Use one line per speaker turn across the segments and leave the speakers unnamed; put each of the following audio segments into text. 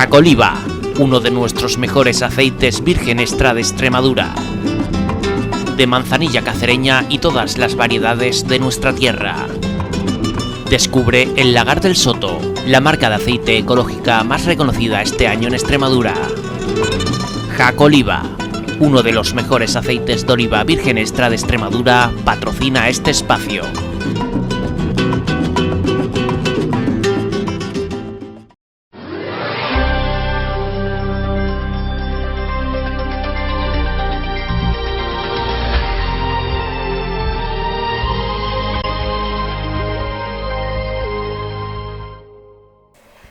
Jacoliva, uno de nuestros mejores aceites virgen extra de Extremadura, de manzanilla cacereña y todas las variedades de nuestra tierra. Descubre el Lagar del Soto, la marca de aceite ecológica más reconocida este año en Extremadura. Jacoliva, uno de los mejores aceites de oliva virgen extra de Extremadura, patrocina este espacio.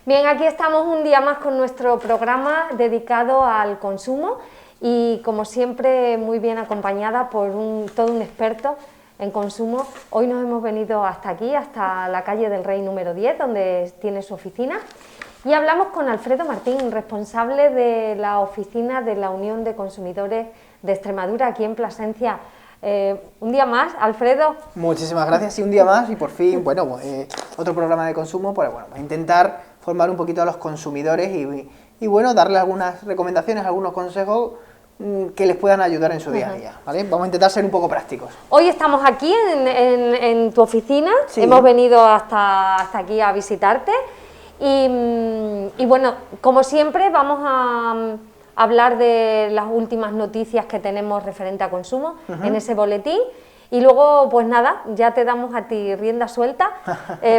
Bien, aquí estamos un día más con nuestro programa dedicado al consumo y, como siempre, muy bien acompañada por todo un experto en consumo. Hoy nos hemos venido hasta aquí, hasta la calle del Rey número 10, donde tiene su oficina, y hablamos con Alfredo Martín, responsable de la oficina de la Unión de Consumidores de Extremadura, aquí en Plasencia. Un día más, Alfredo.
Muchísimas gracias, y un día más, y por fin, otro programa de consumo, pues bueno, a intentar formar un poquito a los consumidores y bueno, darles algunas recomendaciones, algunos consejos que les puedan ayudar en su día a día, ¿vale? Vamos a intentar ser un poco prácticos.
Hoy estamos aquí en tu oficina,
sí.
Hemos venido hasta aquí a visitarte y bueno, como siempre vamos a hablar de las últimas noticias que tenemos referente a consumo en ese boletín. Y luego, pues nada, ya te damos a ti rienda suelta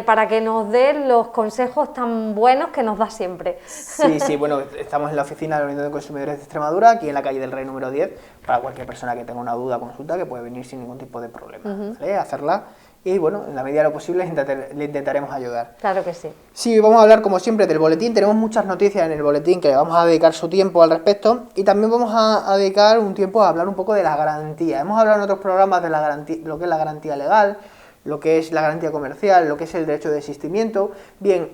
para que nos des los consejos tan buenos que nos das siempre.
Sí, bueno, estamos en la oficina de la Unión de Consumidores de Extremadura, aquí en la calle del Rey número 10, para cualquier persona que tenga una duda o consulta, que puede venir sin ningún tipo de problema, ¿vale? Hacerla. Y bueno, en la medida de lo posible le intentaremos ayudar.
Claro que sí.
Sí, vamos a hablar como siempre del boletín. Tenemos muchas noticias en el boletín que vamos a dedicar su tiempo al respecto, y también vamos a dedicar un tiempo a hablar un poco de la garantía. Hemos hablado en otros programas de la garantía, lo que es la garantía legal, lo que es la garantía comercial, lo que es el derecho de desistimiento. Bien,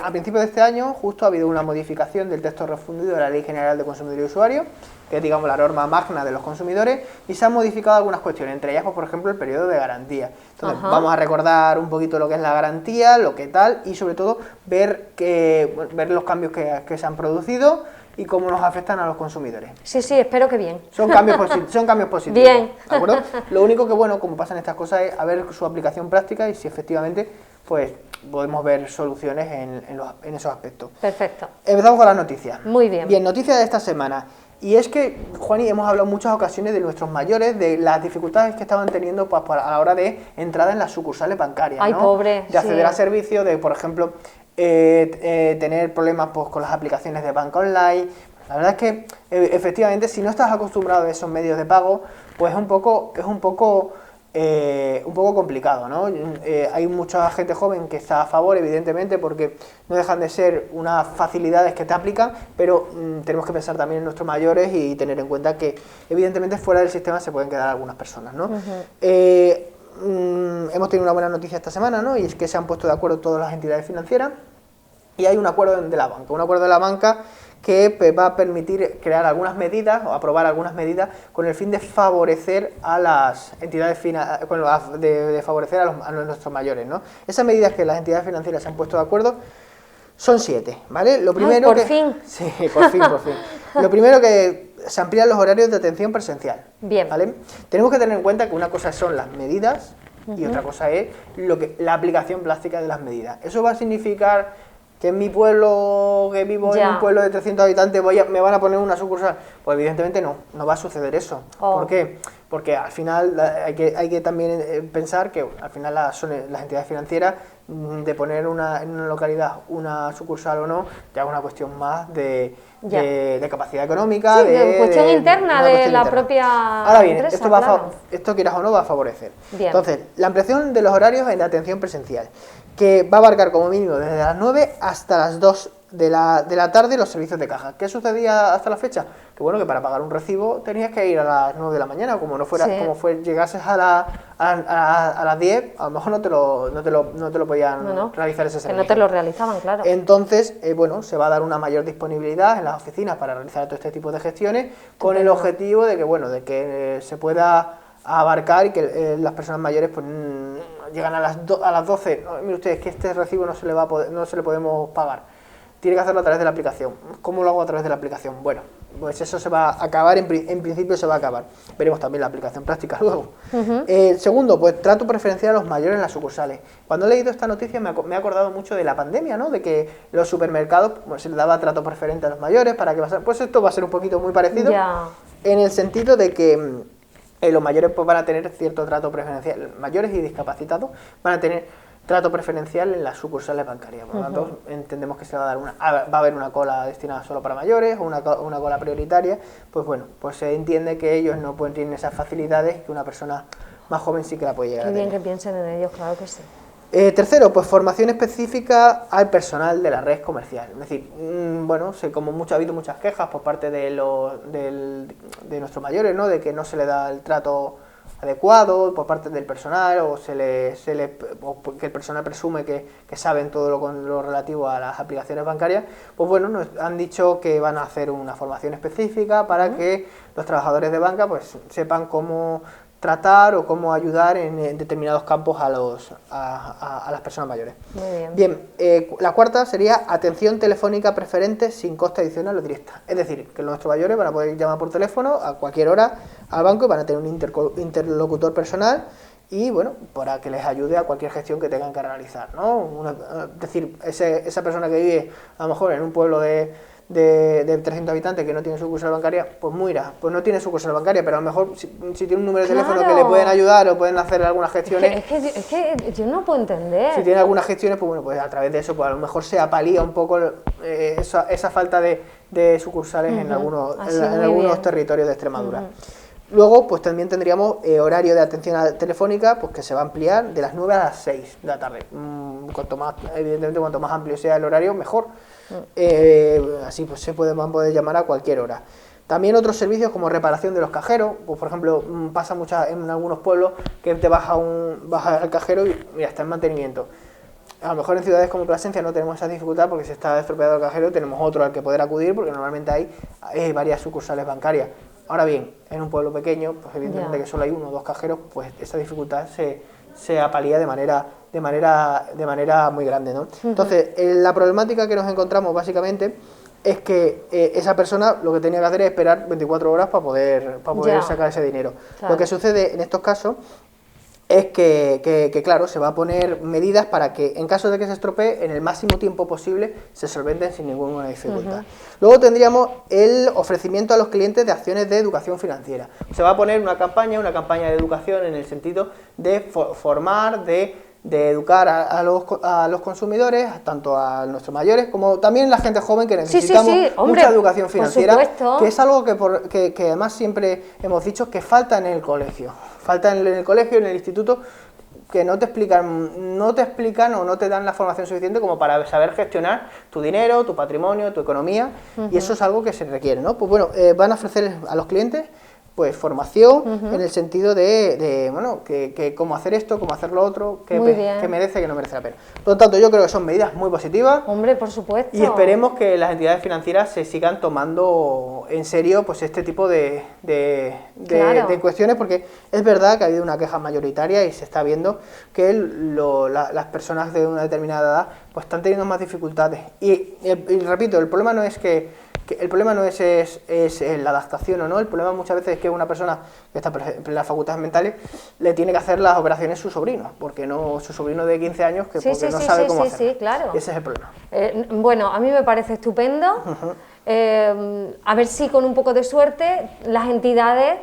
a principios de este año justo ha habido una modificación del texto refundido de la Ley General de Consumidor y Usuario, que es, digamos, la norma magna de los consumidores, y se han modificado algunas cuestiones, entre ellas, pues, por ejemplo, el periodo de garantía. Entonces, vamos a recordar un poquito lo que es la garantía, lo que tal, y sobre todo ver los cambios que se han producido y cómo nos afectan a los consumidores.
Sí, espero que bien.
Son cambios positivos.
Bien.
¿De acuerdo? Lo único que, bueno, como pasan estas cosas, es a ver su aplicación práctica y si efectivamente, pues, podemos ver soluciones en esos aspectos.
Perfecto.
Empezamos con las noticias.
Muy bien.
Bien, noticias de esta semana. Y es que, Juani, hemos hablado en muchas ocasiones de nuestros mayores, de las dificultades que estaban teniendo, pues, a la hora de entrada en las sucursales bancarias,
Ay,
¿no?
pobre,
de acceder
sí.
a servicios, de, por ejemplo, tener problemas, pues, con las aplicaciones de banca online. La verdad es que, efectivamente, si no estás acostumbrado a esos medios de pago, pues es un poco complicado, ¿no? Hay mucha gente joven que está a favor, evidentemente, porque no dejan de ser unas facilidades que te aplican, pero tenemos que pensar también en nuestros mayores y tener en cuenta que, evidentemente, fuera del sistema se pueden quedar algunas personas, ¿no? Hemos tenido una buena noticia esta semana, ¿no? Y es que se han puesto de acuerdo todas las entidades financieras y hay un acuerdo de la banca, que va a permitir crear algunas medidas o aprobar algunas medidas con el fin de favorecer a las entidades de favorecer a nuestros mayores, ¿no? Esas medidas que las entidades financieras se han puesto de acuerdo son 7, ¿vale? Lo primero
fin.
Sí, por fin. Lo primero, que se amplían los horarios de atención presencial.
Bien.
¿Vale? Tenemos que tener en cuenta que una cosa son las medidas y otra cosa es la aplicación plástica de las medidas. Eso va a significar que en mi pueblo, que vivo en un pueblo de 300 habitantes, me van a poner una sucursal. Pues evidentemente no va a suceder eso. ¿Por qué? Porque al final hay que también pensar que al final son las entidades financieras, de poner en una localidad una sucursal o no, ya es una cuestión más de capacidad económica.
Sí, de cuestión interna de la propia
Ahora bien,
empresa,
esto quieras o no va a favorecer.
Bien.
Entonces, la ampliación de los horarios en la atención presencial, que va a abarcar como mínimo desde las 9 hasta las 2 de la tarde los servicios de caja. ¿Qué sucedía hasta la fecha? Que bueno, que para pagar un recibo tenías que ir a las 9 de la mañana, como no fuera, llegases a las 10, a lo mejor no te lo podían realizar ese servicio.
Que no te lo realizaban, claro.
Entonces, se va a dar una mayor disponibilidad en las oficinas para realizar todo este tipo de gestiones, con el objetivo de que se pueda abarcar y que las personas mayores pues llegan a las 12, no, mire usted, es que este recibo no se le podemos pagar. tiene que hacerlo a través de la aplicación. ¿Cómo lo hago a través de la aplicación? Bueno, pues eso se va a acabar, en principio se va a acabar. Veremos también la aplicación práctica luego. Segundo, pues trato preferencial a los mayores en las sucursales. Cuando he leído esta noticia me he acordado mucho de la pandemia, ¿no? De que los supermercados pues, se les daba trato preferente a los mayores para que pues esto va a ser un poquito muy parecido, en el sentido de que los mayores pues, van a tener cierto trato preferencial, mayores y discapacitados van a tener trato preferencial en las sucursales bancarias. Por lo tanto, entendemos que se va a dar va a haber una cola destinada solo para mayores o una cola prioritaria. Pues bueno, pues se entiende que ellos no pueden tener esas facilidades que una persona más joven sí que la puede llegar a tener.
Qué bien que piensen en ellos, claro que sí.
Tercero, pues formación específica al personal de la red comercial. Es decir, bueno, ha habido muchas quejas por parte de nuestros mayores, ¿no? De que no se le da el trato adecuado por parte del personal o que el personal presume que saben todo lo relativo a las aplicaciones bancarias. Pues bueno, nos han dicho que van a hacer una formación específica para que los trabajadores de banca pues sepan cómo tratar o cómo ayudar en determinados campos a las personas mayores.
Muy bien.
Bien, la cuarta sería atención telefónica preferente sin coste adicional o directa. Es decir, que nuestros mayores van a poder llamar por teléfono a cualquier hora al banco y van a tener un interlocutor personal y bueno, para que les ayude a cualquier gestión que tengan que realizar, ¿no? Es decir, esa persona que vive a lo mejor en un pueblo de 300 habitantes que no tiene sucursal bancaria, pues mira, pues no tiene sucursal bancaria, pero a lo mejor si tiene un número de teléfono que le pueden ayudar o pueden hacer algunas gestiones.
Es que yo no puedo entender.
Si tiene algunas gestiones, pues bueno, pues a través de eso, pues a lo mejor se apalía un poco esa falta de sucursales en algunos territorios de Extremadura. Luego, pues también tendríamos horario de atención telefónica, pues que se va a ampliar de las 9 a las 6 de la tarde. Evidentemente, cuanto más amplio sea el horario, mejor. Así pues van a poder llamar a cualquier hora. También otros servicios como reparación de los cajeros, pues por ejemplo, pasa en algunos pueblos que te vas al cajero y mira, está en mantenimiento. A lo mejor en ciudades como Plasencia no tenemos esa dificultad porque si está estropeado el cajero tenemos otro al que poder acudir porque normalmente hay varias sucursales bancarias. Ahora bien, en un pueblo pequeño, pues evidentemente que solo hay 1 o 2 cajeros, pues esa dificultad se apalía de manera muy grande, ¿no? Entonces, la problemática que nos encontramos básicamente es que esa persona lo que tenía que hacer es esperar 24 horas para poder sacar ese dinero. Claro. Lo que sucede en estos casos es que, claro, se va a poner medidas para que, en caso de que se estropee, en el máximo tiempo posible se solventen sin ninguna dificultad. Luego tendríamos el ofrecimiento a los clientes de acciones de educación financiera. Se va a poner una campaña de educación en el sentido de formar, de educar a los consumidores, tanto a nuestros mayores como también la gente joven que necesitamos mucha educación financiera, que es algo que además siempre hemos dicho que falta en el colegio. Falta en el colegio, en el instituto, que no te explican o no te dan la formación suficiente como para saber gestionar tu dinero, tu patrimonio, tu economía, y eso es algo que se requiere, ¿no? Pues bueno, van a ofrecer a los clientes pues formación en el sentido de bueno, que cómo hacer esto, cómo hacer lo otro, que merece, que no merece la pena. Por lo tanto, yo creo que son medidas muy positivas.
Hombre, por supuesto.
Y esperemos que las entidades financieras se sigan tomando en serio pues este tipo de cuestiones, porque es verdad que ha habido una queja mayoritaria y se está viendo que las personas de una determinada edad pues están teniendo más dificultades. Y repito, el problema no es el problema no es la adaptación o no, el problema muchas veces es que una persona que está en las facultades mentales le tiene que hacer las operaciones su sobrino, porque no su sobrino de 15 años no sabe cómo hacerlo.
Sí, claro.
Ese es el problema.
Bueno, a mí me parece estupendo. A ver si con un poco de suerte las entidades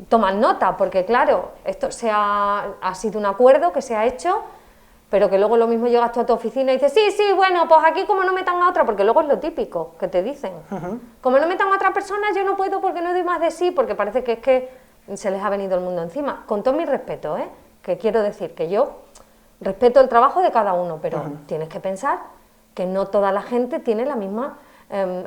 toman nota, porque claro, esto ha sido un acuerdo que se ha hecho, pero que luego lo mismo llegas tú a tu oficina y dices, sí, bueno, pues aquí como no metan a otra, porque luego es lo típico que te dicen, como no metan a otra persona yo no puedo porque no doy más de sí, porque parece que es que se les ha venido el mundo encima, con todo mi respeto, que quiero decir que yo respeto el trabajo de cada uno, pero tienes que pensar que no toda la gente tiene la misma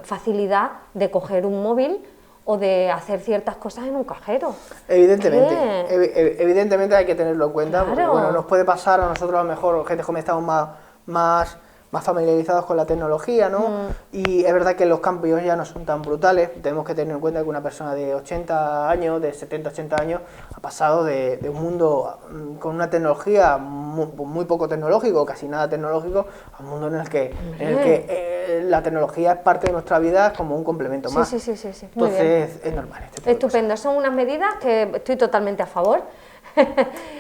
facilidad de coger un móvil o de hacer ciertas cosas en un cajero. Evidentemente hay que tenerlo en cuenta, porque bueno, nos puede pasar a nosotros a lo mejor, gente joven, estamos más
más familiarizados con la tecnología, ¿no? Y es verdad que los cambios ya no son tan brutales. Tenemos que tener en cuenta que una persona de 80 años, de 70, 80 años, ha pasado de un mundo con una tecnología muy poco tecnológico, casi nada tecnológico, a un mundo en el que la tecnología es parte de nuestra vida como un complemento más.
Sí. Muy
Entonces
bien.
es normal. Este tipo de
Estupendo, son unas medidas que estoy totalmente a favor.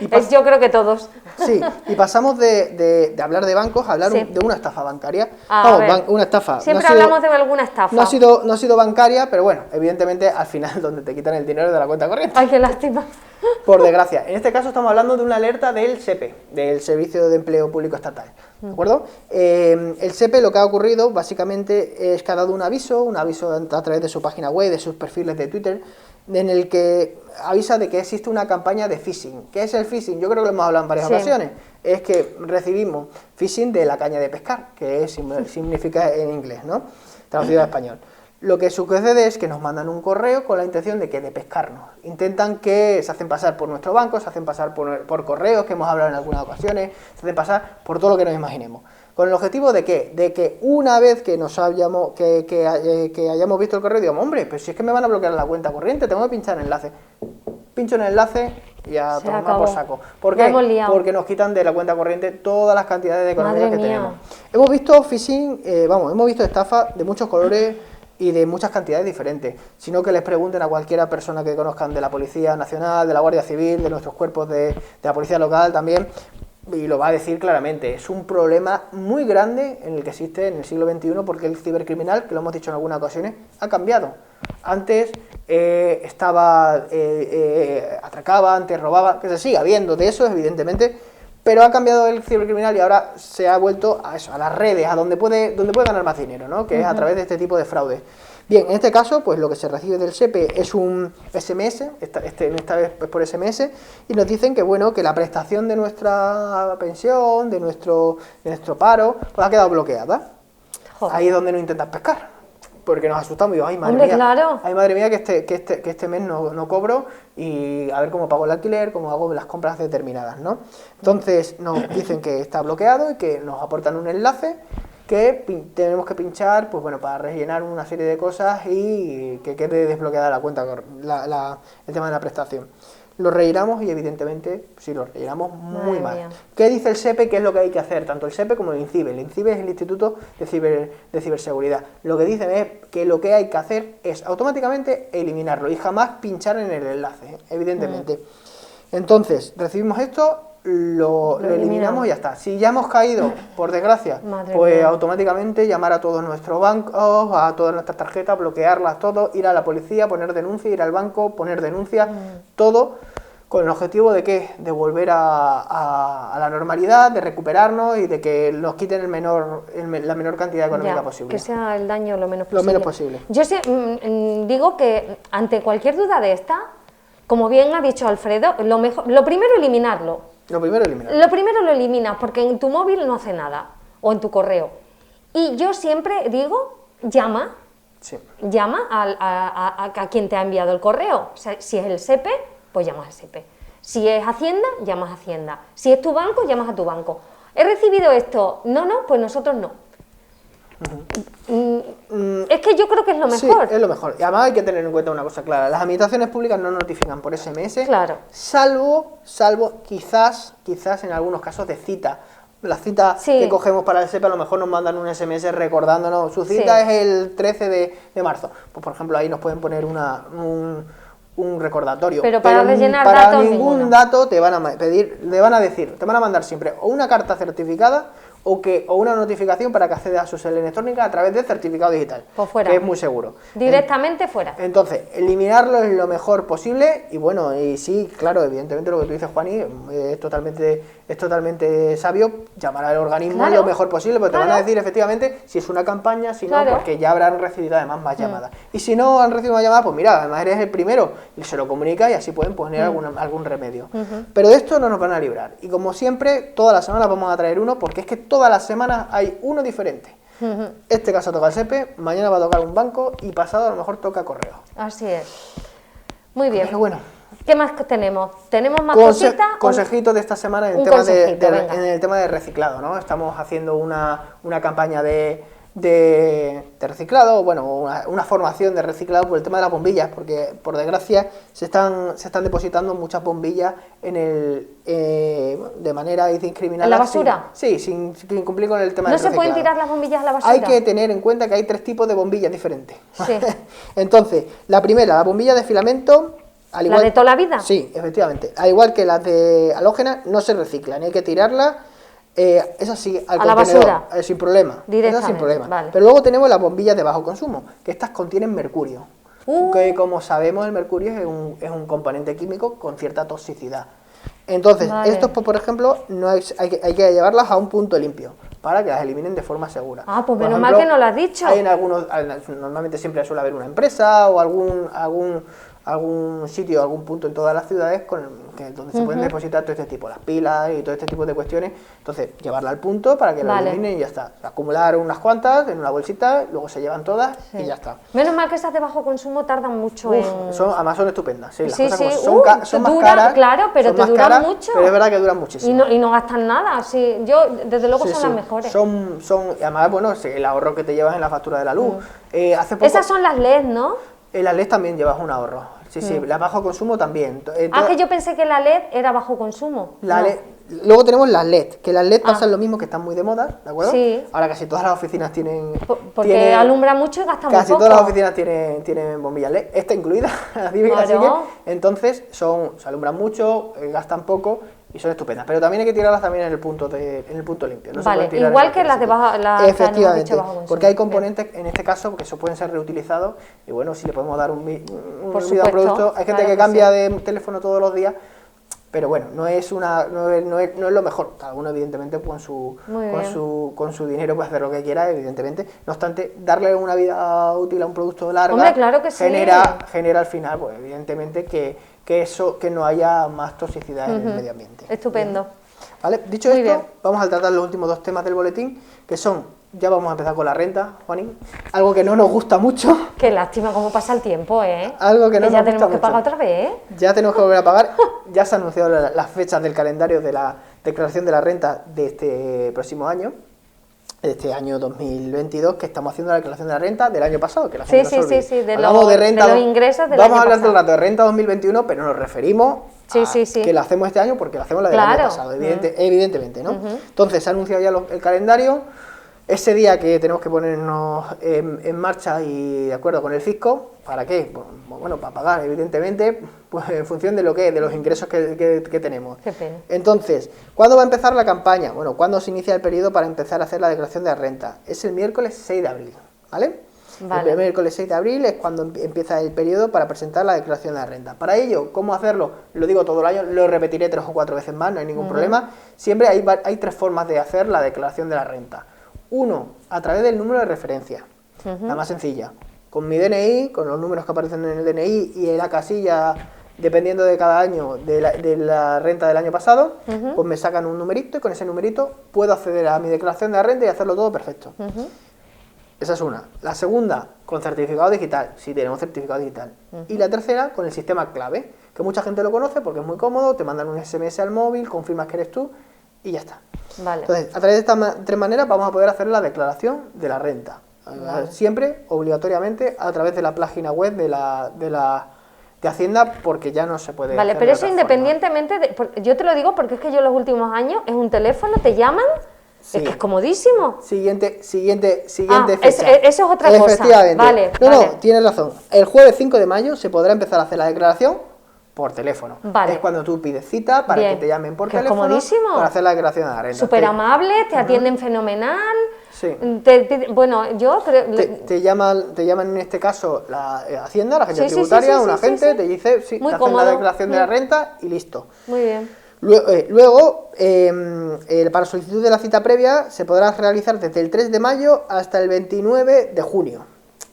Y
Yo creo que todos.
Sí, y pasamos de hablar de bancos a hablar
Sí.
de una estafa bancaria.
A ver.
Una estafa.
Siempre
No ha sido-
hablamos de alguna estafa.
No ha sido bancaria, pero bueno, evidentemente al final donde te quitan el dinero de la cuenta corriente.
Ay, qué lástima.
Por desgracia. En este caso estamos hablando de una alerta del SEPE, del Servicio de Empleo Público Estatal. ¿De acuerdo? El SEPE lo que ha ocurrido básicamente es que ha dado un aviso a través de su página web, de sus perfiles de Twitter, en el que avisa de que existe una campaña de phishing. ¿Qué es el phishing? Yo creo que lo hemos hablado en varias
Sí.
ocasiones. Es que recibimos phishing de la caña de pescar, que significa en inglés, ¿no? Traducido a español. Lo que sucede es que nos mandan un correo con la intención de pescarnos. Intentan que se hacen pasar por nuestro banco, se hacen pasar por correos, que hemos hablado en algunas ocasiones, se hacen pasar por todo lo que nos imaginemos. ¿Con el objetivo de qué? De que una vez que hayamos visto el correo, digamos, hombre, pero si es que me van a bloquear la cuenta corriente, tengo que pinchar en el enlace. Pincho en el enlace y a
Se
tomar
acabó.
por saco. ¿Por
La
qué?
hemos liado.
Porque nos quitan de la cuenta corriente todas las cantidades de economía
Madre
que
mía.
tenemos. Hemos visto phishing, hemos visto estafas de muchos colores y de muchas cantidades diferentes, sino que les pregunten a cualquiera persona que conozcan de la Policía Nacional, de la Guardia Civil, de nuestros cuerpos de la Policía Local también, y lo va a decir claramente. Es un problema muy grande en el que existe en el siglo XXI, porque el cibercriminal, que lo hemos dicho en algunas ocasiones, ha cambiado. Antes atracaba, antes robaba, que se sigue habiendo de eso, evidentemente, pero ha cambiado el cibercriminal y ahora se ha vuelto a eso, a las redes, a donde puede ganar más dinero, ¿no? Que es a través de este tipo de fraudes. Bien, en este caso, pues lo que se recibe del SEPE es un SMS, esta vez es por SMS, y nos dicen que bueno, que la prestación de nuestra pensión, de nuestro paro, pues ha quedado bloqueada.
Joder.
Ahí es donde nos intentan pescar, porque nos asustamos y digo, ay madre
Hombre,
mía,
claro.
ay madre mía, que este mes no cobro y a ver cómo pago el alquiler, cómo hago las compras determinadas, ¿no? Entonces nos dicen que está bloqueado y que nos aportan un enlace que tenemos que pinchar, pues bueno, para rellenar una serie de cosas y que quede desbloqueada la cuenta, el tema de la prestación. Lo rellenamos y evidentemente, sí, lo rellenamos muy
Madre
mal.
mía.
¿Qué dice el SEPE? ¿Qué es lo que hay que hacer? Tanto el SEPE como el INCIBE. El INCIBE es el Instituto de Ciberseguridad. Lo que dicen es que lo que hay que hacer es automáticamente eliminarlo y jamás pinchar en el enlace, evidentemente. Entonces, recibimos esto, lo eliminamos y ya está. Si ya hemos caído, por desgracia,
Madre
pues
mía.
automáticamente llamar a todos nuestros bancos, a todas nuestras tarjetas, bloquearlas todo, ir a la policía, poner denuncia, ir al banco, poner denuncia, todo con el objetivo de ¿qué? De volver a la normalidad, de recuperarnos y de que nos quiten la menor cantidad económica
Ya,
posible.
que sea el daño lo menos
Lo
posible.
menos posible.
Yo digo que ante cualquier duda de esta, como bien ha dicho Alfredo, lo primero eliminarlo.
Lo primero, eliminar.
Lo primero lo eliminas porque en tu móvil no hace nada o en tu correo. Y yo siempre digo, llama
Sí.
a quien te ha enviado el correo. O sea, si es el SEPE, pues llamas al SEPE. Si es Hacienda, llamas a Hacienda. Si es tu banco, llamas a tu banco. He recibido esto. No, pues nosotros no. Es que yo creo que es lo
Sí,
mejor.
es lo mejor. Y además hay que tener en cuenta una cosa clara. Las administraciones públicas no notifican por SMS,
Claro.
salvo quizás en algunos casos de cita. La cita
Sí.
que cogemos para el SEPE a lo mejor nos mandan un SMS recordándonos, su cita
Sí.
es el 13 de marzo. Pues por ejemplo ahí nos pueden poner un recordatorio.
Pero para rellenar
para
datos,
ningún
ninguno.
dato te van a pedir, te van a mandar siempre o una carta certificada o una notificación para que acceda a su sede electrónica a través del certificado digital,
Pues fuera.
que es muy seguro.
Directamente fuera.
Entonces, eliminarlo es lo mejor posible y bueno, y sí, claro, evidentemente lo que tú dices, Juani, es totalmente sabio, llamar al organismo
Claro,
lo mejor posible, porque te van a
claro.
decir efectivamente si es una campaña, si
Claro.
no, porque ya habrán recibido además más llamadas. Y si no han recibido más llamadas, pues mira, además eres el primero y se lo comunica y así pueden poner algún remedio. Pero de esto no nos van a librar. Y como siempre, todas las semanas vamos a traer uno, porque es que todas las semanas hay uno diferente. Este caso toca el SEPE, mañana va a tocar un banco y pasado a lo mejor toca correo.
Así es. Muy bien.
Pero bueno,
¿Qué más tenemos? ¿Tenemos más
Consejito
cositas?
de esta semana en,
Un
tema
consejito, venga.
en el tema de reciclado, ¿no? Estamos haciendo una campaña de reciclado, bueno, una formación de reciclado por el tema de las bombillas, porque por desgracia se están depositando muchas bombillas de manera indiscriminada.
¿En la basura?
Sin cumplir con el tema del
¿No se
reciclado.
pueden tirar las bombillas a la basura?
Hay que tener en cuenta que hay 3 tipos de bombillas diferentes.
Sí.
Entonces, la primera, la bombilla de filamento.
¿La de toda la vida?
Sí, efectivamente. Al igual que las de halógenas, no se reciclan, hay que tirarlas. Eso sí, al
a la
contenedor,
basura.
sin problema.
Directamente,
Sin problema.
vale.
Pero luego tenemos las bombillas de bajo consumo, que estas contienen mercurio. Que como sabemos, el mercurio es un componente químico con cierta toxicidad. Entonces,
Vale.
estos, pues, por ejemplo, hay que llevarlas a un punto limpio para que las eliminen de forma segura.
Ah, pues
Por
menos
ejemplo,
mal que no lo has dicho.
Hay normalmente siempre suele haber una empresa o algún sitio, algún punto en todas las ciudades donde se pueden depositar todo este tipo, las pilas y todo este tipo de cuestiones. Entonces, llevarla al punto para que la
Vale.
eliminen y ya está. Acumular unas cuantas en una bolsita, luego se llevan todas y ya está.
Menos mal que esas de bajo consumo tardan mucho
Además son estupendas. Sí, las
Sí,
cosas
sí.
como son más caras.
Claro, pero
son
te
más
duran
caras,
mucho.
Pero es verdad que duran muchísimo.
Y no gastan nada. Sí, desde luego son las mejores.
Y además, bueno, el ahorro que te llevas en la factura de la luz. Hace poco,
Esas son las LED, ¿no?
en las LED también llevas un ahorro. Sí, la bajo consumo también.
Que yo pensé que la LED era bajo consumo. No.
Luego tenemos las LED, que las LED pasan lo mismo, que están muy de moda, ¿de acuerdo?
Sí.
Ahora casi todas las oficinas tienen...
Porque alumbra mucho y gasta muy
Casi
poco.
todas las oficinas tienen bombillas LED, esta incluida, así
Claro.
que entonces se alumbran mucho, gastan poco y son estupendas. Pero también hay que tirarlas también en el punto limpio. No se
Vale,
pueden tirar
igual
en
que las de
cualquier
bajo,
sitio.
las que hemos
Efectivamente,
dicho bajo consumo.
porque hay
Bien.
componentes en este caso que eso pueden ser reutilizados y bueno, si le podemos dar un vida a
supuesto,
un producto. Hay gente
claro
que
que
cambia
sí.
de teléfono todos los días. Pero bueno, no es lo mejor. Cada uno, evidentemente, con su dinero puede hacer lo que quiera, evidentemente. No obstante, darle una vida útil a un producto larga.
Hombre, claro que sí.
genera al final, pues evidentemente, que no haya más toxicidad en el medio ambiente.
Estupendo.
Bien. ¿Vale? Dicho
Muy
esto,
bien.
vamos a tratar los últimos 2 temas del boletín, que son, ya vamos a empezar con la renta, Juanín, algo que no nos gusta mucho.
Qué lástima cómo pasa el tiempo, ¿eh?
Algo que no
ya
nos
tenemos
gusta
que pagar
mucho.
otra vez, ¿eh?
Ya tenemos que volver a pagar. Ya se han anunciado las fechas del calendario de la declaración de la renta de este próximo año, de este año 2022, que estamos haciendo la declaración de la renta del año pasado. Que la gente no se olvide. Hablamos de renta,
de los ingresos del
vamos
año
a hablar todo el
pasado.
rato de renta 2021, pero nos referimos a que la hacemos este año porque la hacemos la del año pasado, evidentemente, ¿no? Entonces se ha anunciado ya el calendario. Ese día que tenemos que ponernos en marcha y de acuerdo con el fisco, ¿para qué? Bueno, para pagar, evidentemente, pues en función de los ingresos que tenemos.
Qué pena.
Entonces, ¿cuándo va a empezar la campaña? Bueno, ¿cuándo se inicia el periodo para empezar a hacer la declaración de la renta? Es el miércoles 6 de abril, ¿vale?
Vale.
El miércoles 6 de abril es cuando empieza el periodo para presentar la declaración de la renta. Para ello, ¿cómo hacerlo? Lo digo todo el año, lo repetiré 3 o 4 veces más, no hay ningún problema. Siempre hay 3 formas de hacer la declaración de la renta. 1, a través del número de referencia, la más sencilla. Con mi DNI, con los números que aparecen en el DNI y en la casilla, dependiendo de cada año de la renta del año pasado, pues me sacan un numerito y con ese numerito puedo acceder a mi declaración de la renta y hacerlo todo perfecto. Esa es una. La segunda, con certificado digital, si tenemos certificado digital. Y la tercera, con el sistema clave, que mucha gente lo conoce porque es muy cómodo, te mandan un SMS al móvil, confirmas que eres tú y ya está.
Vale.
Entonces, a través de estas 3 maneras vamos a poder hacer la declaración de la renta. Vale. Siempre, obligatoriamente, a través de la página web de Hacienda, porque ya no se puede
Vale,
hacer
pero
de
eso
otra
independientemente yo te lo digo porque es que yo los últimos años es un teléfono, te llaman,
Sí.
es que es comodísimo.
Siguiente
Eso
fecha.
es otra cosa.
Efectivamente.
Vale,
no,
vale.
tienes razón. El jueves 5 de mayo se podrá empezar a hacer la declaración por teléfono.
Vale.
Es cuando tú pides cita para
Bien.
que te llamen por
Que es
teléfono
comodísimo.
para hacer la declaración de la renta.
Súper amables, te atienden fenomenal.
Sí.
Bueno, yo creo...
Te llaman en este caso la Hacienda, la agencia
Sí, sí,
tributaria,
sí, sí,
un
sí,
agente,
sí.
te dice, sí,
Muy
te hacen
cómodo.
la declaración de la renta y listo.
Muy bien.
Luego, para solicitud de la cita previa se podrá realizar desde el 3 de mayo hasta el 29 de junio.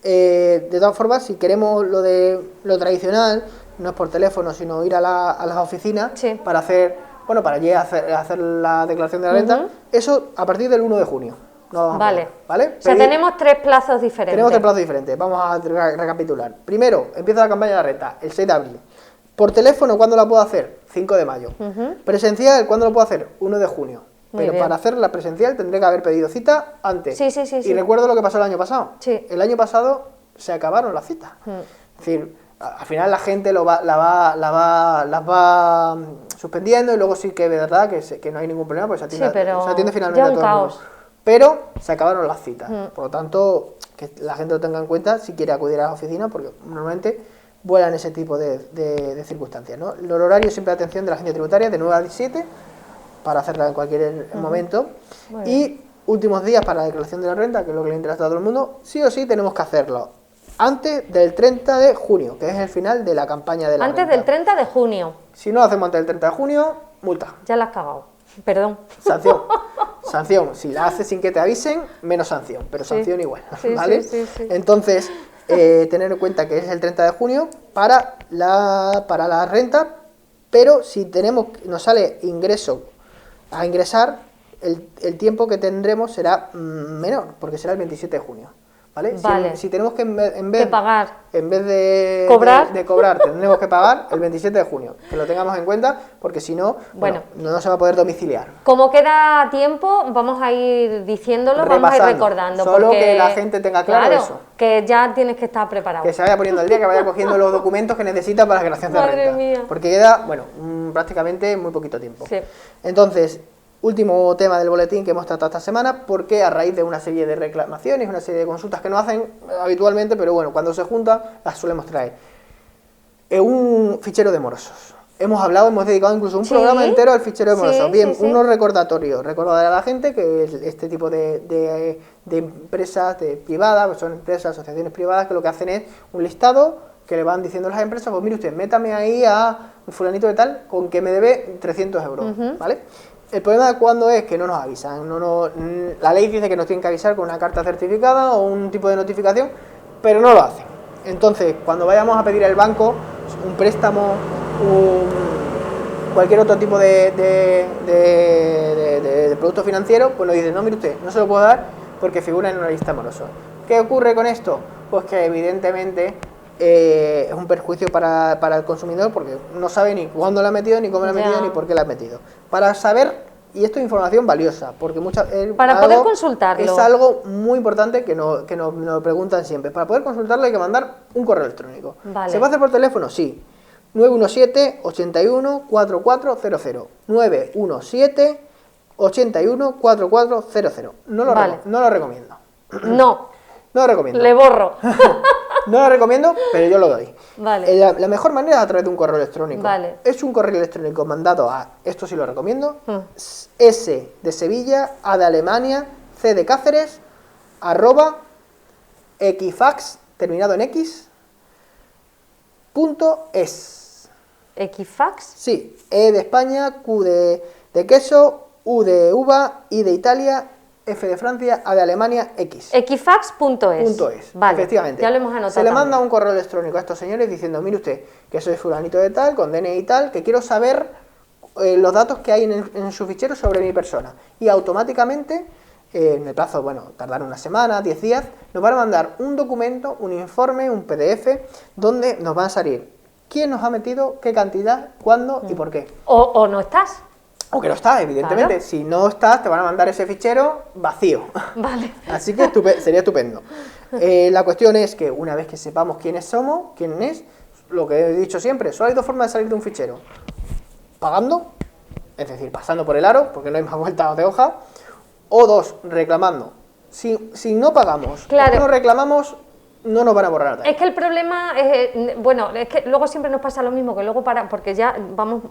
De todas formas, si queremos lo tradicional, no es por teléfono, sino ir a las oficinas
Sí.
para hacer la declaración de la renta, eso a partir del 1 de junio. No vamos a
Vale.
poder, ¿vale?
O sea, tenemos 3 plazos diferentes.
Tenemos 3 plazos diferentes. Vamos a recapitular. Primero, empieza la campaña de la renta, el 6 de abril. Por teléfono, ¿cuándo la puedo hacer? 5 de mayo. Presencial, ¿cuándo lo puedo hacer? 1 de junio.
Muy
Pero
bien.
para hacer la presencial tendré que haber pedido cita antes.
Sí.
Y recuerdo lo que pasó el año pasado.
Sí.
El año pasado se acabaron las citas. Es decir, al final la gente las va suspendiendo y luego sí que es verdad que no hay ningún problema, pues se atiende,
Sí, pero
se atiende finalmente
ya
a
un
todo el mundo.
caos.
Pero se acabaron las citas. Por lo tanto, que la gente lo tenga en cuenta si quiere acudir a la oficina, porque normalmente vuelan ese tipo de circunstancias, ¿no? El horario siempre de atención de la agencia tributaria de 9 a 17 para hacerla en cualquier momento.
Muy
Y últimos días para la declaración de la renta, que es lo que le interesa a todo el mundo, sí o sí tenemos que hacerlo antes del 30 de junio, que es el final de la campaña de la
Antes
renta.
del 30 de junio.
Si no lo hacemos antes del 30 de junio, multa,
Ya la has cagado. Perdón.
sanción. Sanción, si la haces sin que te avisen, menos sanción, pero
Sí.
sanción igual,
Sí,
¿vale?
sí.
Entonces, tener en cuenta que es el 30 de junio para la renta, pero si nos sale ingreso a ingresar, el tiempo que tendremos será menor, porque será el 27 de junio, ¿vale?
Vale.
Si tenemos que en vez
Que pagar.
en vez de
¿Cobrar?
de cobrar, tendremos que pagar el 27 de junio, que lo tengamos en cuenta, porque si no,
Bueno.
no se va a poder domiciliar.
Como queda tiempo, vamos a ir diciéndolo, vamos a ir
Repasando.
recordando.
Solo
porque,
que la gente tenga claro eso.
Que ya tienes que estar preparado.
Que se vaya poniendo al día, que vaya cogiendo los documentos que necesita para la creación de
Madre
renta.
mía.
Porque queda, prácticamente muy poquito tiempo.
Sí.
Entonces, último tema del boletín que hemos tratado esta semana, porque a raíz de una serie de reclamaciones, una serie de consultas que no hacen habitualmente, pero bueno, cuando se juntan las solemos traer. Un fichero de morosos. Hemos dedicado incluso un
Sí.
programa entero al fichero de morosos.
Sí,
Bien,
sí.
unos recordatorios. Recordar a la gente que este tipo de empresas privadas, pues son empresas, asociaciones privadas, que lo que hacen es un listado que le van diciendo a las empresas, pues mire usted, métame ahí a un fulanito de tal con que me debe 300 euros, ¿vale? El problema de cuando es que no nos avisan. La ley dice que nos tienen que avisar con una carta certificada o un tipo de notificación, pero no lo hacen. Entonces, cuando vayamos a pedir al banco un préstamo, cualquier otro tipo de producto financiero, pues nos dicen, no, mire usted, no se lo puedo dar porque figura en una lista morosa. ¿Qué ocurre con esto? Pues que evidentemente es un perjuicio para el consumidor, porque no sabe ni cuándo la ha metido, ni cómo la ha metido,
Ya.
ni por qué la ha metido. Para saber, y esto es información valiosa, porque
Para poder consultarlo.
es algo muy importante que nos lo preguntan siempre. Para poder consultarlo hay que mandar un correo electrónico.
Vale.
¿Se puede hacer por teléfono? Sí. 917-81-4400. 917-81-4400.
Vale.
No lo recomiendo.
No,
No lo recomiendo.
le borro.
No lo recomiendo, pero yo lo doy.
Vale.
La mejor manera es a través de un correo electrónico.
Vale.
Es un correo electrónico mandado a, esto sí lo recomiendo, S de Sevilla, A de Alemania, C de Cáceres, @ Equifax, terminado en X, .es.
Equifax.
Sí, E de España, Q de queso, U de uva, I de Italia, F de Francia, A de Alemania, X.
Equifax.es.
.es,
Vale,
efectivamente.
ya lo hemos anotado.
Se le manda
también.
un correo electrónico a estos señores diciendo, mire usted, que soy fulanito de tal, con DNI y tal, que quiero saber los datos que hay en su fichero sobre mi persona. Y automáticamente, en el plazo, tardar una semana, 10 días, nos van a mandar un documento, un informe, un PDF, donde nos van a salir quién nos ha metido, qué cantidad, cuándo y por qué.
O no estás.
O que no está, evidentemente.
Claro.
Si no estás, te van a mandar ese fichero vacío.
Vale.
Así que sería estupendo. La cuestión es que una vez que sepamos quiénes somos, quién es, lo que he dicho siempre, solo hay dos formas de salir de un fichero. Pagando, es decir, pasando por el aro, porque no hay más vueltas de hoja, o dos, reclamando. Si no pagamos,
Claro.
o no reclamamos, no nos van a borrar nada.
Es que el problema es, es que luego siempre nos pasa lo mismo, que luego porque ya vamos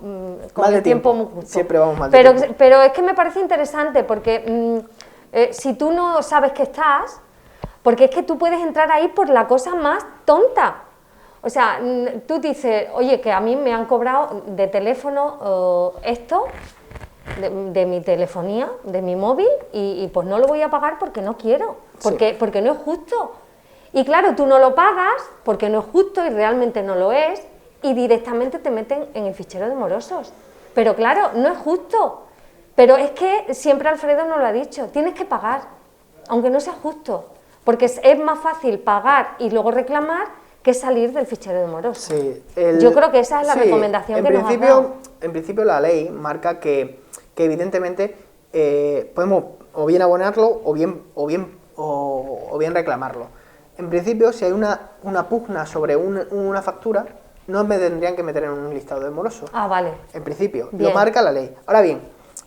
con
Mal de
el tiempo
tiempo.
muy justo.
Siempre vamos mal de
pero,
tiempo.
Pero es que me parece interesante porque si tú no sabes que estás, porque es que tú puedes entrar ahí por la cosa más tonta. O sea, tú dices, oye, que a mí me han cobrado de teléfono esto, de mi telefonía, de mi móvil, y pues no lo voy a pagar porque no quiero, porque no es justo. Y claro, tú no lo pagas porque no es justo y realmente no lo es, y directamente te meten en el fichero de morosos. Pero claro, no es justo. Pero es que siempre Alfredo nos lo ha dicho, tienes que pagar, aunque no sea justo, porque es más fácil pagar y luego reclamar que salir del fichero de moroso.
Sí,
Yo creo que esa es la
sí,
recomendación que nos has dado.
En principio la ley marca que evidentemente podemos o bien abonarlo o bien reclamarlo. En principio, si hay una pugna sobre una factura, no me tendrían que meter en un listado de moroso.
Ah, vale.
En principio,
Bien.
lo marca la ley. Ahora bien,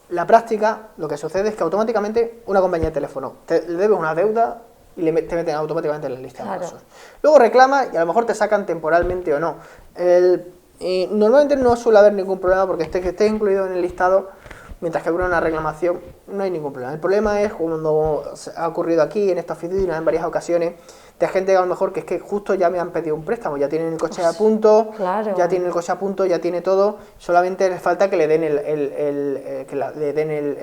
la práctica, lo que sucede es que automáticamente una compañía de teléfono le debes una deuda y te meten automáticamente en la lista de morosos. Luego reclama y a lo mejor te sacan temporalmente o no. Normalmente no suele haber ningún problema porque que esté incluido en el listado, mientras que hubiera una reclamación, no hay ningún problema. El problema es cuando ha ocurrido aquí, en esta oficina, en varias ocasiones, de gente que a lo mejor que es que justo ya me han pedido un préstamo, ya tienen el coche a punto,
claro.
ya tienen el coche a punto, ya tiene todo, solamente les falta que le den el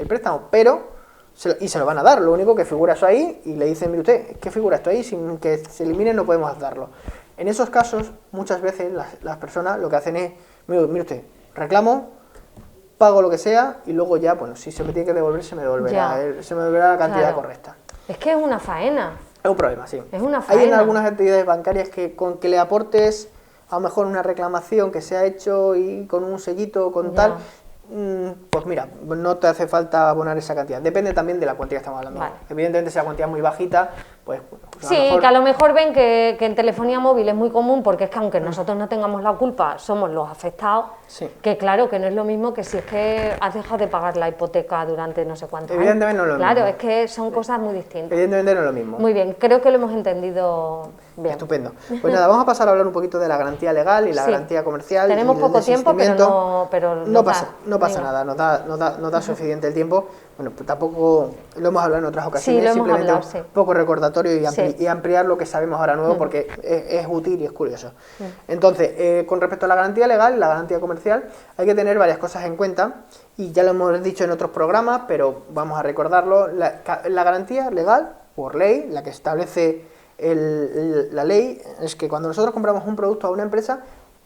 préstamo, pero se lo van a dar, lo único que figura eso ahí y le dicen, mire usted, ¿qué figura esto ahí? Sin que se elimine no podemos darlo. En esos casos, muchas veces las personas lo que hacen es, mire usted, reclamo, pago lo que sea y luego ya, bueno, si se me tiene que devolver, se me devolverá la cantidad correcta.
Es que es una faena.
Es un problema, sí.
Es una faena.
Hay en algunas entidades bancarias que con que le aportes a lo mejor una reclamación que se ha hecho y con un sellito, con tal, pues mira, no te hace falta abonar esa cantidad. Depende también de la cuantía que estamos hablando.
Vale.
Evidentemente, si la cuantía es muy bajita, pues
Sí, que a lo mejor ven que en telefonía móvil es muy común, porque es que aunque nosotros no tengamos la culpa, somos los afectados,
sí.
Que claro, que no es lo mismo que si es que has dejado de pagar la hipoteca durante no sé cuántos años.
Evidentemente no es lo mismo.
Claro, es que son cosas muy distintas.
Evidentemente no es lo mismo.
Muy bien, creo que lo hemos entendido bien.
Estupendo. Pues nada, vamos a pasar a hablar un poquito de la garantía legal y la garantía comercial.
Tenemos poco tiempo, pero
no pasa nada, nos da suficiente el tiempo. Bueno, pues tampoco lo hemos hablado en otras ocasiones,
sí, lo
simplemente
hemos hablado,
un poco recordatorio y ampliar lo que sabemos ahora nuevo,
Mm.
porque es útil y es curioso. Entonces, con respecto a la garantía legal y la garantía comercial, hay que tener varias cosas en cuenta, y ya lo hemos dicho en otros programas, pero vamos a recordarlo. La garantía legal, por ley, la que establece la ley, es que cuando nosotros compramos un producto a una empresa,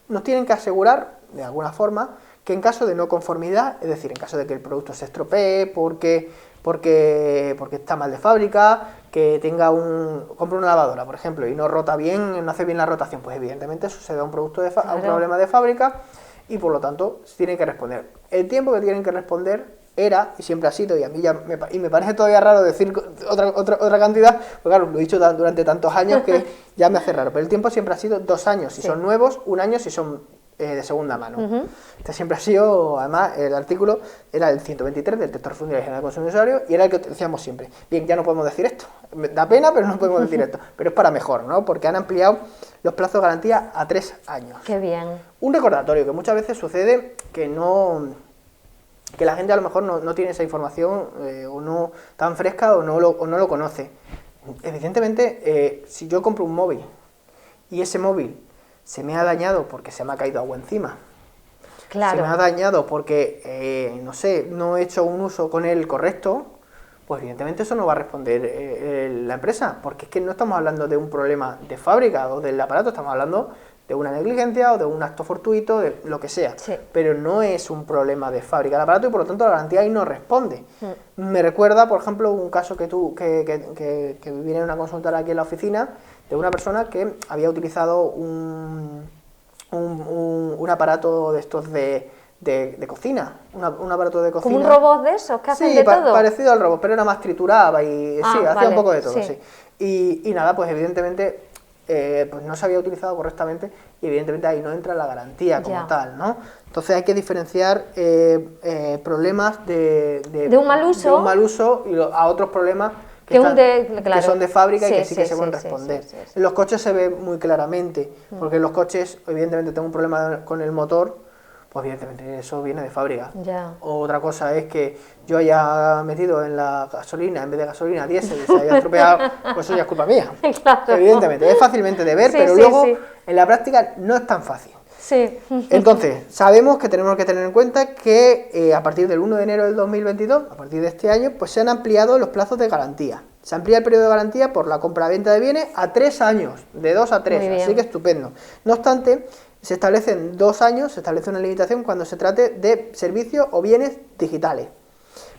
nos tienen que asegurar, de alguna forma, que en caso de no conformidad, es decir, en caso de que el producto se estropee porque está mal de fábrica, que compra una lavadora, por ejemplo, y no rota bien, no hace bien la rotación, pues evidentemente eso se da a un problema de fábrica y por lo tanto tienen que responder. El tiempo que tienen que responder era, y siempre ha sido, y a mí me parece todavía raro decir otra cantidad, porque claro, lo he dicho durante tantos años que ya me hace raro, pero el tiempo siempre ha sido 2 años si son nuevos, 1 año si son de segunda mano. Este siempre ha sido, además, el artículo era el 123 del Texto Refundido General del Consumidor Usuario y era el que decíamos siempre. Bien, ya no podemos decir esto, da pena, pero no podemos decir esto, pero es para mejor, ¿no? Porque han ampliado los plazos de garantía a 3 años.
Qué bien.
Un recordatorio que muchas veces sucede que la gente a lo mejor no tiene esa información o no tan fresca o no lo conoce. Evidentemente, si yo compro un móvil y ese móvil se me ha dañado porque se me ha caído agua encima,
claro,
se me ha dañado porque, no he hecho un uso con él correcto, pues evidentemente eso no va a responder la empresa, porque es que no estamos hablando de un problema de fábrica o del aparato, estamos hablando de una negligencia o de un acto fortuito, de lo que sea, pero no es un problema de fábrica del aparato y por lo tanto la garantía ahí no responde. Me recuerda, por ejemplo, un caso que viene en una consultora aquí en la oficina, de una persona que había utilizado un aparato de estos de cocina, un aparato de cocina.
¿Como un robot de esos que hacen de todo?
Parecido al robot, pero era más trituraba y hacía un poco de todo,
sí.
Y nada, pues evidentemente pues no se había utilizado correctamente y evidentemente ahí no entra la garantía como tal, ¿no? Entonces hay que diferenciar problemas de un mal uso y a otros problemas que son de fábrica y que sí que se pueden responder. En los coches se ve muy claramente, porque en los coches evidentemente tengo un problema con el motor, pues evidentemente eso viene de fábrica. Otra cosa es que yo haya metido en la gasolina, en vez de gasolina, diésel y se haya estropeado, pues eso ya es culpa mía.
Claro.
Evidentemente, es fácilmente de ver, pero luego en la práctica no es tan fácil. Entonces, sabemos que tenemos que tener en cuenta que a partir del 1 de enero del 2022, a partir de este año, pues se han ampliado los plazos de garantía. Se amplía el periodo de garantía por la compra-venta de bienes a 3 años, de 2 a 3, así que estupendo. No obstante, se establecen 2 años, se establece una limitación cuando se trate de servicios o bienes digitales.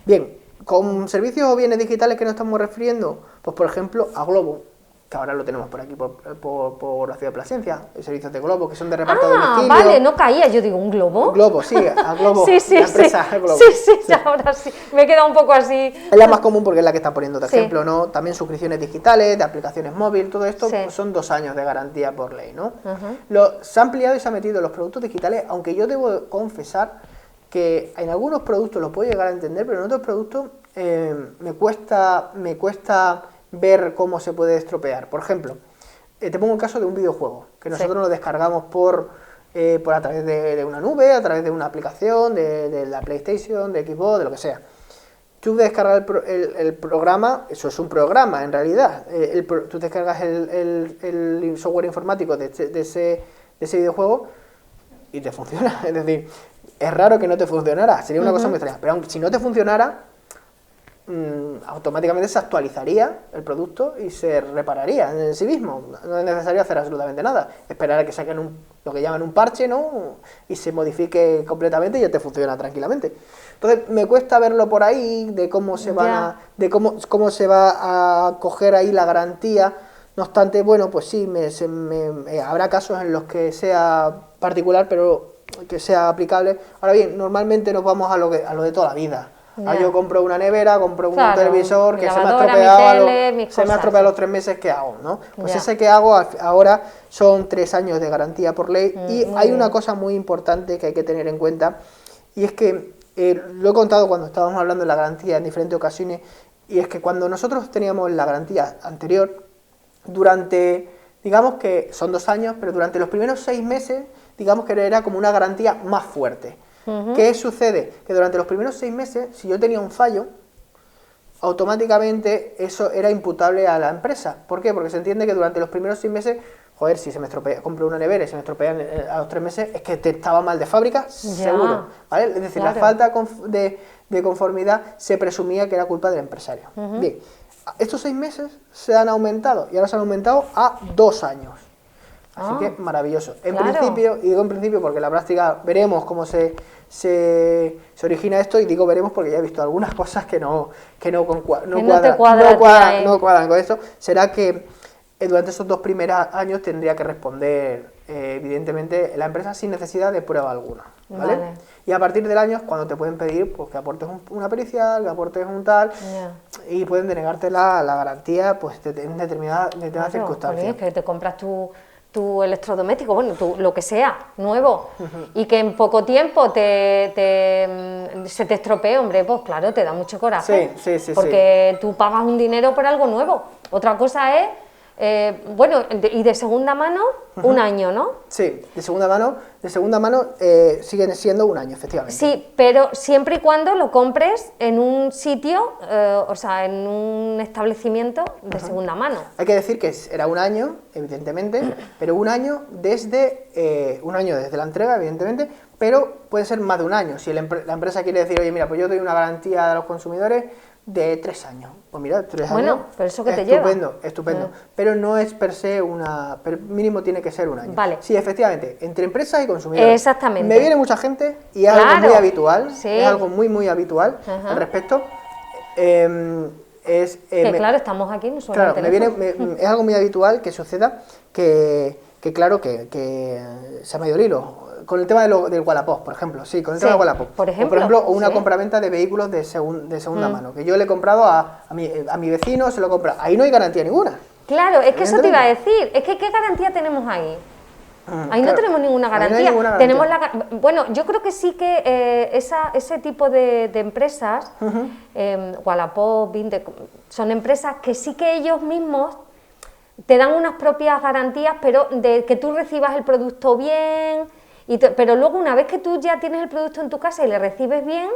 Bien, con servicios o bienes digitales que nos estamos refiriendo, pues por ejemplo a Globo. que ahora lo tenemos por aquí, por la ciudad de Plasencia, servicios de Globo, que son de reparto a domicilio.
Vale, no caía, yo digo, ¿un Globo?
Globo, sí, a Globo,
sí,
la empresa Globo.
Sí, ahora sí, me he quedado un poco así.
Es la más común porque es la que está poniendo de
Sí.
ejemplo, ¿no? También suscripciones digitales, de aplicaciones móviles, todo esto
Sí.
pues, son 2 años de garantía por ley, ¿no?
Ujú.
Se ha ampliado y se ha metido en los productos digitales, aunque yo debo confesar que en algunos productos lo puedo llegar a entender, pero en otros productos me cuesta ver cómo se puede estropear. Por ejemplo, te pongo el caso de un videojuego, que nosotros lo descargamos por a través de una nube, a través de una aplicación, de la PlayStation, de Xbox, de lo que sea. Tú descargas el programa, eso es un programa en realidad, tú descargas el software informático de ese videojuego y te funciona. Es decir, es raro que no te funcionara, sería una cosa muy extraña, pero aunque si no te funcionara, automáticamente se actualizaría el producto y se repararía en sí mismo. No es necesario hacer absolutamente nada, esperar a que saquen lo que llaman un parche, ¿no? Y se modifique completamente y ya te funciona tranquilamente. Entonces me cuesta verlo por ahí, de cómo se cómo se va a coger ahí la garantía. No obstante, bueno, pues sí, habrá casos en los que sea particular, pero que sea aplicable. Ahora bien, normalmente nos vamos a lo de toda la vida. Yo compro una nevera, compro un televisor que se me ha estropeado a los 3 meses, ¿qué hago? ¿No? Pues ese que hago ahora son 3 años de garantía por ley. Y hay una cosa muy importante que hay que tener en cuenta, y es que lo he contado cuando estábamos hablando de la garantía en diferentes ocasiones, y es que cuando nosotros teníamos la garantía anterior, digamos que son 2 años, pero durante los primeros 6 meses, digamos que era como una garantía más fuerte. ¿Qué sucede? Que durante los primeros 6 meses, si yo tenía un fallo, automáticamente eso era imputable a la empresa. ¿Por qué? Porque se entiende que durante los primeros 6 meses, joder, si se me estropea, compro una nevera y se me estropea a los 3 meses, es que estaba mal de fábrica, seguro, ¿vale? Es decir, la falta de conformidad se presumía que era culpa del empresario. Bien, estos 6 meses se han aumentado, y ahora se han aumentado a 2 años. Así que maravilloso. En principio, y digo en principio porque en la práctica veremos cómo se origina esto, y digo veremos porque ya he visto algunas cosas que no cuadran con esto. Será que durante esos 2 primeros años tendría que responder evidentemente la empresa sin necesidad de prueba alguna, ¿vale? Y a partir del año es cuando te pueden pedir pues que aportes una pericial, que aportes un tal, y pueden denegarte la garantía pues en determinadas circunstancias.
Es que te compras tu electrodoméstico, bueno, lo que sea, nuevo, y que en poco tiempo se te estropee, hombre, pues claro, te da mucho coraje.
Sí.
Porque tú pagas un dinero por algo nuevo. Otra cosa es, y de segunda mano, 1 año, ¿no? Sí,
de segunda mano siguen siendo 1 año, efectivamente.
Sí, pero siempre y cuando lo compres en un sitio, en un establecimiento de segunda mano.
Hay que decir que era 1 año, evidentemente, pero 1 año desde la entrega, evidentemente, pero puede ser más de 1 año. Si la empresa quiere decir, oye, mira, pues yo doy una garantía a los consumidores de 3 años. Pues mira, 3 años.
Bueno, pero eso que te lleva.
Estupendo. Pero no es per se pero mínimo tiene que ser 1 año.
Vale.
Sí, efectivamente, entre empresas y consumidores.
Exactamente.
Me viene mucha gente y es algo muy habitual. Es algo muy habitual al respecto.
Claro, estamos aquí, no suena el teléfono.
Es algo muy habitual que suceda que se me ha ido el hilo. Con el tema del Wallapop, por ejemplo, con el tema del Wallapop.
Por ejemplo,
o una compraventa de vehículos de segunda mano, que yo le he comprado a mi vecino, se lo compra. Ahí no hay garantía ninguna.
Claro, es que eso te iba a decir. Es que ¿qué garantía tenemos ahí? Ahí no tenemos ninguna garantía. Tenemos bueno, yo creo que sí que ese tipo de empresas, Wallapop, Vinted, son empresas que sí que ellos mismos te dan unas propias garantías, pero de que tú recibas el producto bien. Pero luego, una vez que tú ya tienes el producto en tu casa y le recibes bien,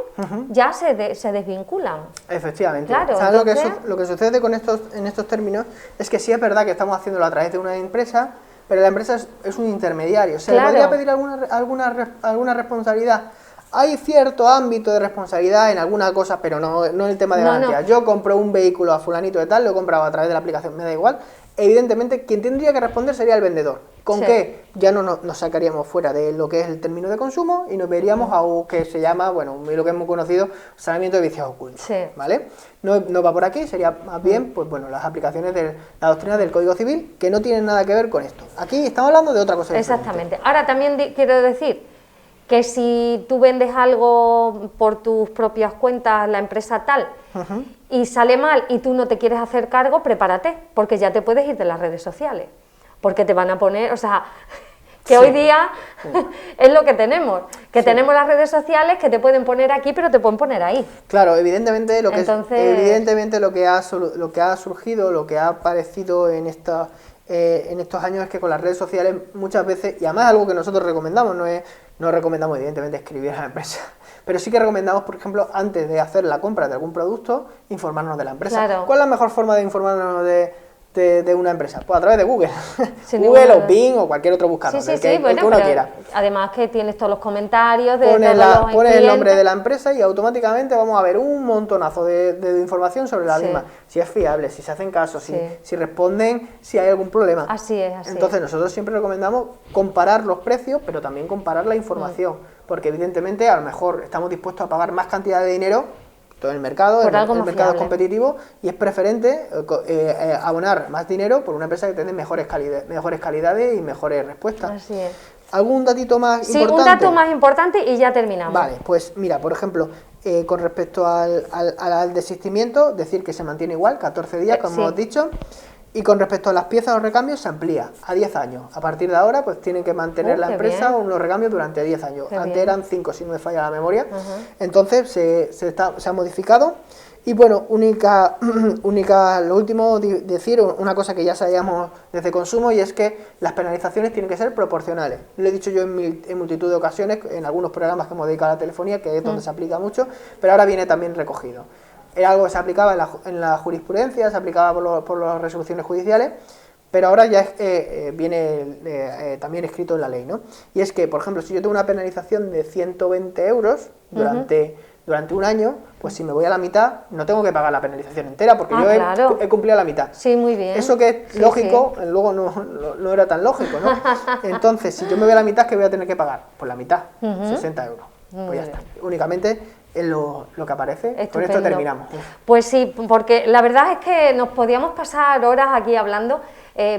ya se desvinculan.
Efectivamente.
Claro,
lo que sucede en estos términos es que sí es verdad que estamos haciéndolo a través de una empresa, pero la empresa es un intermediario. ¿Se le podría pedir alguna responsabilidad Hay cierto ámbito de responsabilidad en algunas cosas, pero no en el tema de garantía. Yo compro un vehículo a fulanito de tal, lo he comprado a través de la aplicación, me da igual. Evidentemente, quien tendría que responder sería el vendedor. ¿Con qué? Ya no nos sacaríamos fuera de lo que es el término de consumo y nos veríamos a algo que se llama, bueno, lo que hemos conocido, saneamiento de vicios ocultos, ¿vale? No va por aquí, sería más bien, pues bueno, las aplicaciones de la doctrina del Código Civil, que no tienen nada que ver con esto. Aquí estamos hablando de otra cosa diferente.
Exactamente. Ahora también quiero decir que si tú vendes algo por tus propias cuentas, la empresa tal, y sale mal y tú no te quieres hacer cargo, prepárate, porque ya te puedes ir de las redes sociales, porque te van a poner, o sea, que hoy día es lo que tenemos, que tenemos las redes sociales que te pueden poner aquí, pero te pueden poner ahí.
Claro, evidentemente lo que ha surgido, lo que ha aparecido en estos años es que con las redes sociales muchas veces, y además algo que nosotros recomendamos, no recomendamos evidentemente escribir a la empresa, pero sí que recomendamos, por ejemplo, antes de hacer la compra de algún producto, informarnos de la empresa.
Claro.
¿Cuál es la mejor forma de informarnos de una empresa? Pues a través de Google.
Sin
Google o Bing o cualquier otro buscador, el que uno quiera.
Además que tienes todos los comentarios de
pones el nombre de la empresa y automáticamente vamos a ver un montonazo de información sobre la misma. Si es fiable, si se hacen casos, si responden, si hay algún problema.
Así es.
Entonces nosotros siempre recomendamos comparar los precios, pero también comparar la información, porque evidentemente a lo mejor estamos dispuestos a pagar más cantidad de dinero. Todo el mercado, el mercado es competitivo y es preferente abonar más dinero por una empresa que tiene mejores calidades y mejores respuestas.
Así es.
¿Algún datito más importante?
Sí, un dato más importante y ya terminamos.
Vale, pues mira, por ejemplo, con respecto al desistimiento, decir que se mantiene igual, 14 días, como hemos dicho. Y con respecto a las piezas o recambios, se amplía a 10 años. A partir de ahora, pues tienen que mantener la empresa unos recambios durante 10 años. Antes eran 5, si no me falla la memoria. Entonces, se ha modificado. Y bueno, lo último, decir una cosa que ya sabíamos desde consumo, y es que las penalizaciones tienen que ser proporcionales. Lo he dicho yo en multitud de ocasiones, en algunos programas que hemos dedicado a la telefonía, que es donde se aplica mucho, pero ahora viene también recogido. Era algo que se aplicaba en la jurisprudencia, se aplicaba por las resoluciones judiciales, pero ahora ya viene también escrito en la ley, ¿no? Y es que, por ejemplo, si yo tengo una penalización de 120 euros durante un año, pues si me voy a la mitad, no tengo que pagar la penalización entera, porque yo he cumplido la mitad.
Sí, muy bien.
Eso que es lógico, luego no era tan lógico, ¿no? Entonces, si yo me voy a la mitad, ¿qué voy a tener que pagar? Pues la mitad, 60 euros. Pues ya está. Únicamente es lo que aparece.
Estupendo.
Con esto terminamos.
Pues sí, porque la verdad es que nos podíamos pasar horas aquí hablando,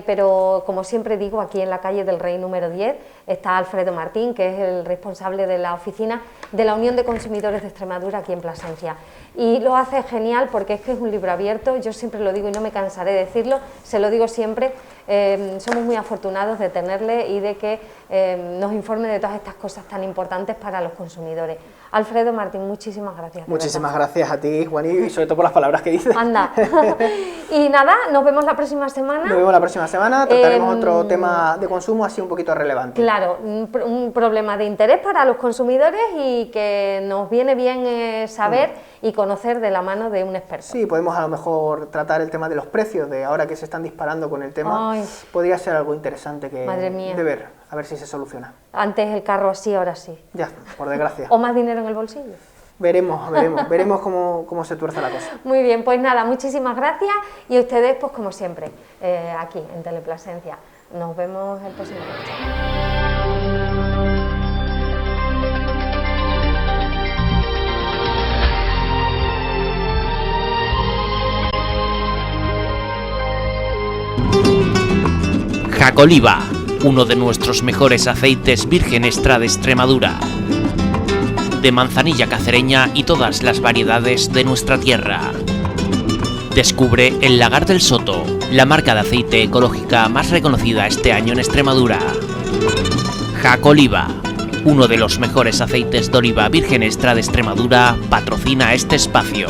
pero como siempre digo, aquí en la calle del Rey número 10 está Alfredo Martín, que es el responsable de la oficina de la Unión de Consumidores de Extremadura aquí en Plasencia. Y lo hace genial porque es que es un libro abierto, yo siempre lo digo y no me cansaré de decirlo, se lo digo siempre, somos muy afortunados de tenerle y de que nos informe de todas estas cosas tan importantes para los consumidores. Alfredo Martín, muchísimas gracias.
Muchísimas gracias a ti, Juaní, y sobre todo por las palabras que dices.
Anda. Y nada, nos vemos la próxima semana.
Nos vemos la próxima semana, trataremos otro tema de consumo así un poquito relevante.
Claro, un problema de interés para los consumidores y que nos viene bien saber y conocer de la mano de un experto.
Sí, podemos a lo mejor tratar el tema de los precios, de ahora que se están disparando con el tema.
Ay.
Podría ser algo interesante
Madre mía.
de ver, a ver si se soluciona.
Antes el carro así, ahora sí.
Ya, por desgracia.
¿O más dinero en el bolsillo?
Veremos cómo se tuerce la cosa.
Muy bien, pues nada, muchísimas gracias y a ustedes, pues como siempre, aquí en Teleplasencia. Nos vemos el próximo día.
Jacoliva, uno de nuestros mejores aceites virgen extra de Extremadura, de manzanilla cacereña y todas las variedades de nuestra tierra. Descubre el Lagar del Soto, la marca de aceite ecológica más reconocida este año en Extremadura. Jacoliva, uno de los mejores aceites de oliva virgen extra de Extremadura, patrocina este espacio.